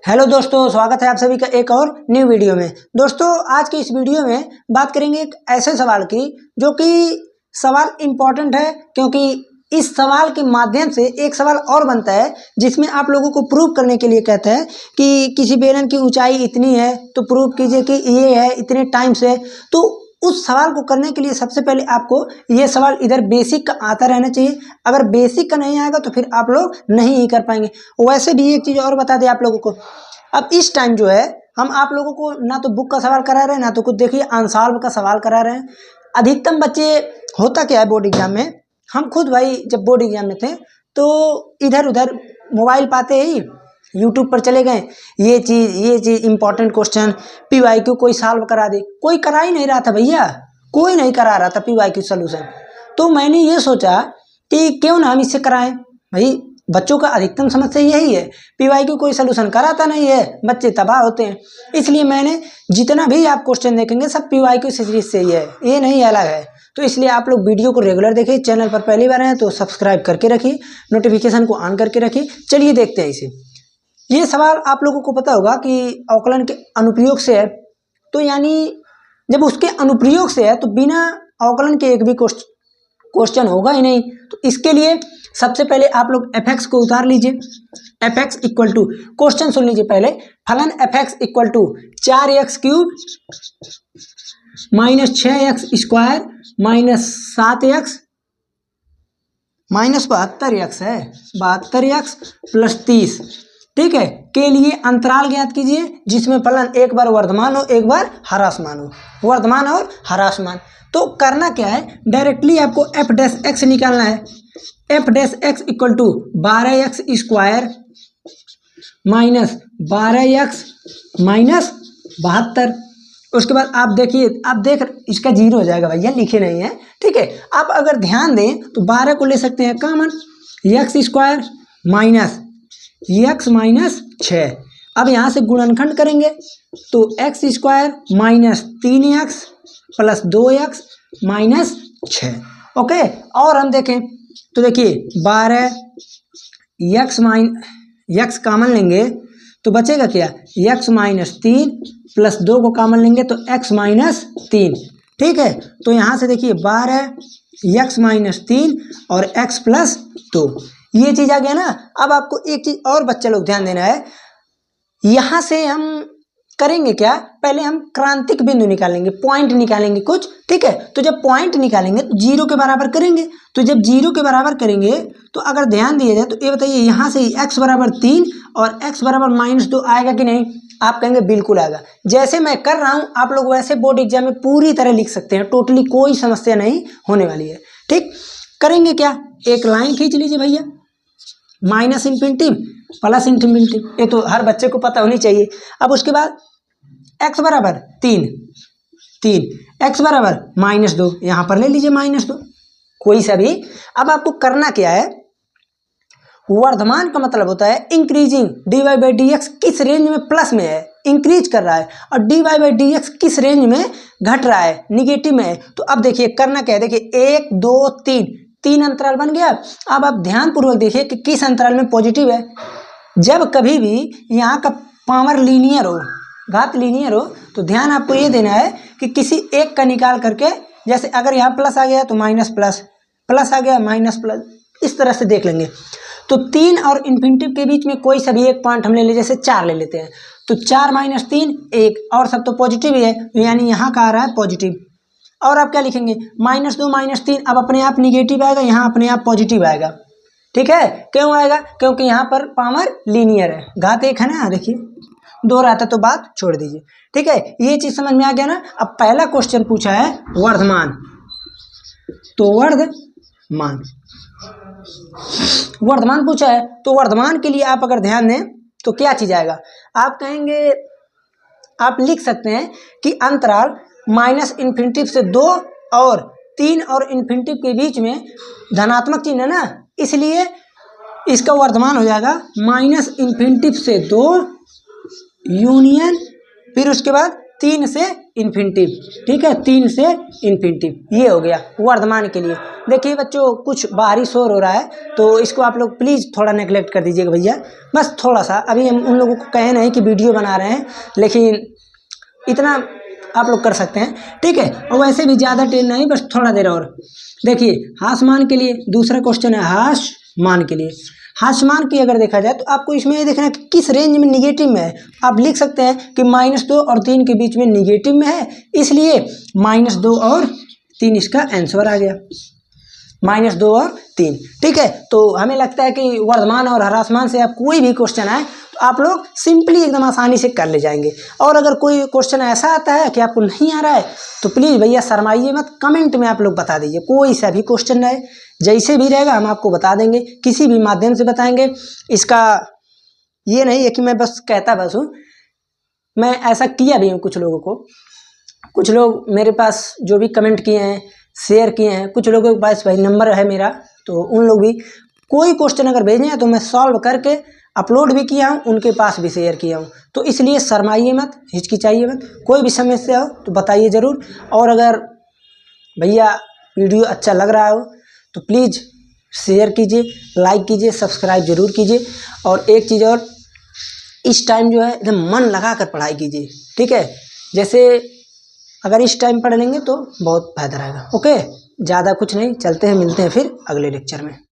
Hello दोस्तों, स्वागत है आप सभी का एक और न्यू वीडियो में। दोस्तों, आज की इस वीडियो में बात करेंगे एक ऐसे सवाल की जो कि सवाल इम्पॉर्टेंट है, क्योंकि इस सवाल के माध्यम से एक सवाल और बनता है जिसमें आप लोगों को प्रूव करने के लिए कहते हैं कि किसी बेलन की ऊंचाई इतनी है तो प्रूव कीजिए कि ये है इतने टाइम से। तो उस सवाल को करने के लिए सबसे पहले आपको ये सवाल इधर बेसिक का आता रहना चाहिए। अगर बेसिक का नहीं आएगा तो फिर आप लोग नहीं ही कर पाएंगे। वैसे भी एक चीज़ और बता दें आप लोगों को, अब इस टाइम जो है हम आप लोगों को ना तो बुक का सवाल करा रहे हैं ना तो कुछ देखिए अनसॉल्व का सवाल करा रहे हैं। अधिकतम बच्चे होता क्या है बोर्ड एग्जाम में, हम खुद भाई जब बोर्ड एग्जाम में थे तो इधर उधर मोबाइल पाते ही यूट्यूब पर चले गए, ये चीज़ इंपॉर्टेंट क्वेश्चन PYQ कोई सॉल्व करा दे। कोई करा ही नहीं रहा था भैया, कोई नहीं करा रहा था PYQ सोल्यूशन। तो मैंने ये सोचा कि क्यों ना हम इससे कराएं। भाई बच्चों का अधिकतम समस्या यही है, PYQ कोई सोल्यूशन कराता नहीं है, बच्चे तबाह होते हैं। इसलिए मैंने जितना भी आप क्वेश्चन देखेंगे सब PYQ सीरीज से ही है, ये नहीं अलग है। तो इसलिए आप लोग वीडियो को रेगुलर देखिए, चैनल पर पहली बार हैं तो सब्सक्राइब करके रखिए, नोटिफिकेशन को ऑन करके रखिए। चलिए देखते हैं इसे। ये सवाल आप लोगों को पता होगा कि अवकलन के अनुप्रयोग से है, तो यानी जब उसके अनुप्रयोग से है तो बिना अवकलन के एक भी क्वेश्चन होगा ही नहीं। तो इसके लिए सबसे पहले आप लोग fx को उतार लीजिए। fx इक्वल टू, क्वेश्चन सुन लीजिए पहले, फलन fx equal to 4x cube minus 6x square minus 7x minus 72x है, 72x प्लस 30, ठीक है, के लिए अंतराल ज्ञात कीजिए जिसमें फलन एक बार वर्धमान हो एक बार ह्रासमान हो, वर्धमान और ह्रासमान। तो करना क्या है, डायरेक्टली आपको f डैश x निकालना है। f dash x equal to 12x square minus 12x minus 72। उसके बाद आप देखिए, आप देख इसका जीरो हो जाएगा भैया, लिखे नहीं है, ठीक है। आप अगर ध्यान दें तो 12 को ले सकते हैं common, x square minus x minus 6। अब यहाँ से गुणनखंड करेंगे तो x square minus 3x plus 2x minus 6, okay. और हम देखें तो देखिए 12 x कॉमन लेंगे तो बचेगा क्या, x माइनस 3 प्लस 2 को कॉमन लेंगे तो x माइनस 3, ठीक है। तो यहाँ से देखिए 12 x माइनस 3 और x प्लस 2, ये चीज़ आ गया ना। अब आपको एक चीज़ और बच्चे लोग ध्यान देना है, यहाँ से हम करेंगे क्या, पहले हम क्रांतिक बिंदु निकालेंगे, पॉइंट निकालेंगे कुछ, ठीक है। तो जब पॉइंट निकालेंगे तो जीरो के बराबर करेंगे, तो जब जीरो के बराबर करेंगे तो अगर ध्यान दिया जाए तो ये बताइए यहाँ से x बराबर 3 और x बराबर माइनस 2 आएगा कि नहीं। आप कहेंगे बिल्कुल आएगा। जैसे मैं कर रहा हूँ आप लोग वैसे बोर्ड एग्जाम में पूरी तरह लिख सकते हैं, टोटली कोई समस्या नहीं होने वाली है, ठीक। करेंगे क्या, एक लाइन खींच लीजिए भैया, माइनस इन्फिनिटी प्लस इन्फिनिटी, ये तो हर बच्चे को पता होनी चाहिए। अब उसके बाद x बराबर 3, x बराबर माइनस 2, यहाँ पर ले लीजिए माइनस 2, कोई सा भी। अब आपको करना क्या है, वर्धमान का मतलब होता है इंक्रीजिंग, dy/dx किस रेंज में प्लस में है, इंक्रीज कर रहा है, और dy/dx किस रेंज में घट रहा है, निगेटिव में है। तो अब देखिए करना क्या है, देखिए 1 2 3 अंतराल बन गया। अब आप ध्यानपूर्वक देखिए कि किस अंतराल में पॉजिटिव है। जब कभी भी यहाँ का पावर लीनियर हो, घात लीनियर हो, तो ध्यान आपको ये देना है कि किसी एक का निकाल करके, जैसे अगर यहाँ प्लस आ गया तो माइनस प्लस, प्लस आ गया माइनस प्लस, इस तरह से देख लेंगे। तो 3 और इन्फिनिटी के बीच में कोई सा भी एक पॉइंट हम ले लें, जैसे 4 ले लेते हैं, तो 4 माइनस 3 1, और सब तो पॉजिटिव ही है, यानी यहाँ का आ रहा है पॉजिटिव। और आप क्या लिखेंगे, माइनस 2 माइनस 3, अब अपने आप निगेटिव आएगा, यहाँ अपने आप पॉजिटिव आएगा, ठीक है। क्यों आएगा, क्योंकि यहाँ पर पावर लीनियर है, घात 1 है ना, देखिए 2 रहता तो बात छोड़ दीजिए, ठीक है। ये चीज समझ में आ गया ना। अब पहला क्वेश्चन पूछा है वर्धमान, तो वर्धमान पूछा है, तो वर्धमान के लिए आप अगर ध्यान दें तो क्या चीज आएगा, आप कहेंगे, आप लिख सकते हैं कि अंतराल माइनस इन्फिनिटी से 2 और 3 और इन्फिनिटी के बीच में धनात्मक चिन्ह है ना, इसलिए इसका वर्धमान हो जाएगा माइनस इन्फिनिटी से 2 यूनियन, फिर उसके बाद 3 से इन्फिनिटिव, ठीक है, 3 से इन्फिनिटिव, ये हो गया वर्धमान के लिए। देखिए बच्चों कुछ बाहरी शोर हो रहा है तो इसको आप लोग प्लीज़ थोड़ा नेगलेक्ट कर दीजिएगा भैया, बस थोड़ा सा। अभी हम उन लोगों को कहे नहीं कि वीडियो बना रहे हैं, लेकिन इतना आप लोग कर सकते हैं, ठीक है। और वैसे भी ज़्यादा टेन नहीं, बस थोड़ा देर और। देखिए हास्यमान के लिए दूसरा क्वेश्चन है, हास्यमान के लिए। हास्यमान की अगर देखा जाए तो आपको इसमें ये देखना है कि किस रेंज में निगेटिव में है। आप लिख सकते हैं कि -2 और 3 के बीच में निगेटिव में है, इसलिए -2 और 3 इसका आंसर आ गया, -2 और 3, ठीक है। तो हमें लगता है कि वर्धमान और ह्रासमान से आप कोई भी क्वेश्चन आए तो आप लोग सिंपली एकदम आसानी से कर ले जाएंगे। और अगर कोई क्वेश्चन ऐसा आता है कि आपको नहीं आ रहा है तो प्लीज़ भैया शर्माइए मत, कमेंट में आप लोग बता दीजिए, कोई सा भी क्वेश्चन रहे, जैसे भी रहेगा हम आपको बता देंगे, किसी भी माध्यम से बताएंगे। इसका ये नहीं है कि मैं बस कहता बस हूँ, मैं ऐसा किया भी हूँ कुछ लोगों को। कुछ लोग मेरे पास जो भी कमेंट किए हैं, शेयर किए हैं, कुछ लोगों के पास भाई नंबर है मेरा, तो उन लोग भी कोई क्वेश्चन अगर भेजे हैं तो मैं सॉल्व करके अपलोड भी किया हूँ, उनके पास भी शेयर किया हूँ। तो इसलिए शर्माइए मत, हिचकिचाइए मत, कोई भी समस्या हो तो बताइए ज़रूर। और अगर भैया वीडियो अच्छा लग रहा हो तो प्लीज़ शेयर कीजिए, लाइक कीजिए, सब्सक्राइब जरूर कीजिए। और एक चीज़ और, इस टाइम जो है एकदम मन लगा कर पढ़ाई कीजिए, ठीक है। जैसे अगर इस टाइम पढ़ लेंगे तो बहुत फायदा रहेगा। ओके, ज़्यादा कुछ नहीं, चलते हैं, मिलते हैं फिर अगले लेक्चर में।